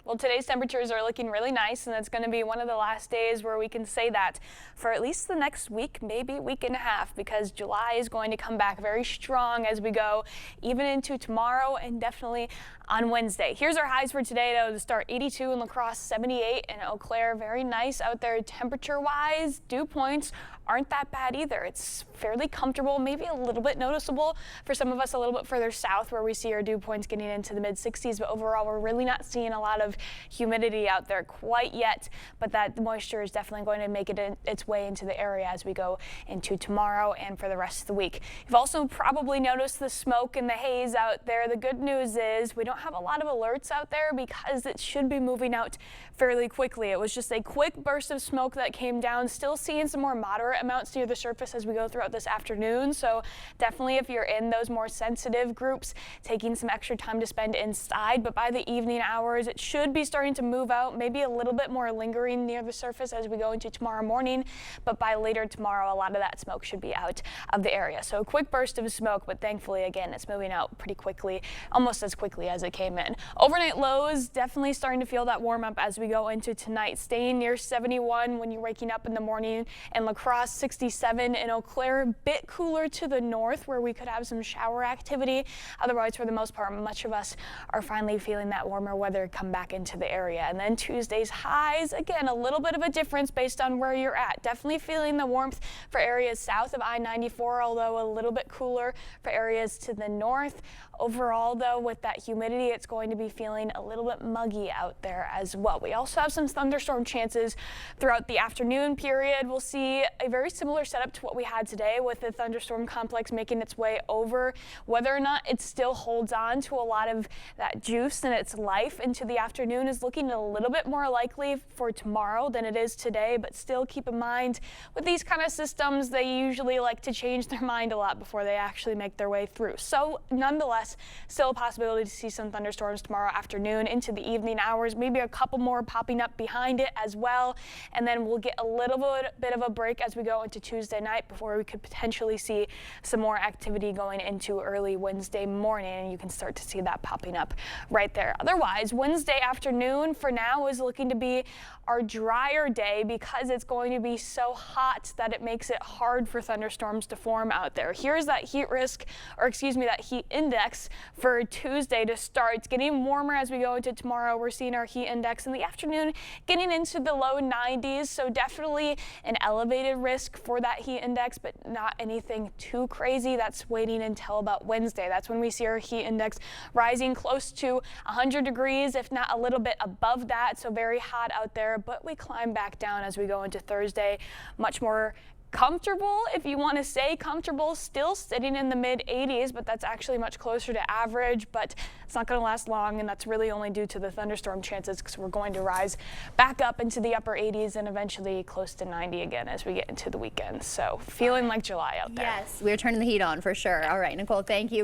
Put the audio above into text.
Well, today's temperatures are looking really nice, and it's going to be one of the last days where we can say that for at least the next week, maybe week and a half, because July is going to come back very strong as we go even into tomorrow and definitely on Wednesday. Here's our highs for today, though. To start, 82 in La Crosse, 78 in Eau Claire. Very nice out there temperature-wise. Dew points aren't that bad either. It's fairly comfortable, maybe a little bit noticeable for some of us a little bit further south where we see our dew points getting into the mid-60s, but overall we're really not seeing a lot of humidity out there quite yet, but that moisture is definitely going to make its way into the area as we go into tomorrow and for the rest of the week. You've also probably noticed the smoke and the haze out there. The good news is we don't have a lot of alerts out there because it should be moving out fairly quickly. It was just a quick burst of smoke that came down, still seeing some more moderate amounts near the surface as we go throughout this afternoon. So definitely if you're in those more sensitive groups, taking some extra time to spend inside, but by the evening hours it should be starting to move out, maybe a little bit more lingering near the surface as we go into tomorrow morning, but by later tomorrow a lot of that smoke should be out of the area. So a quick burst of smoke, but thankfully again it's moving out pretty quickly, almost as quickly as it came in. Overnight lows definitely starting to feel that warm up as we go into tonight, staying near 71 when you're waking up in the morning in La Crosse, 67 in Eau Claire, a bit cooler to the north where we could have some shower activity. Otherwise, for the most part, much of us are finally feeling that warmer weather come back into the area. And then Tuesday's highs, again, a little bit of a difference based on where you're at. Definitely feeling the warmth for areas south of I-94, although a little bit cooler for areas to the north. Overall, though, with that humidity, it's going to be feeling a little bit muggy out there as well. We also have some thunderstorm chances throughout the afternoon period. We'll see a very similar setup to what we had today with the thunderstorm complex making its way over. Whether or not it still holds on to a lot of that juice and its life into the afternoon is looking a little bit more likely for tomorrow than it is today, but still keep in mind with these kind of systems, they usually like to change their mind a lot before they actually make their way through. So nonetheless, still a possibility to see some thunderstorms tomorrow afternoon into the evening hours, maybe a couple more popping up behind it as well, and then we'll get a little bit of a break as we go into Tuesday night before we could potentially see some more activity going into early Wednesday morning, and you can start to see that popping up right there. Otherwise, Wednesday afternoon for now is looking to be our drier day because it's going to be so hot that it makes it hard for thunderstorms to form out there. Here's that heat risk, or excuse me, that heat index for Tuesday to start. It's getting warmer as we go into tomorrow. We're seeing our heat index in the afternoon getting into the low 90s, so definitely an elevated risk for that heat index, but not anything too crazy. That's waiting until about Wednesday. That's when we see our heat index rising close to 100 degrees, if not a little bit above that, so very hot out there, but we climb back down as we go into Thursday, much more comfortable, if you want to say comfortable, still sitting in the mid 80s, but that's actually much closer to average, but it's not going to last long, and that's really only due to the thunderstorm chances because we're going to rise back up into the upper 80s and eventually close to 90 again as we get into the weekend. So feeling like July out there. Yes, we're turning the heat on for sure. All right, Nicole, thank you.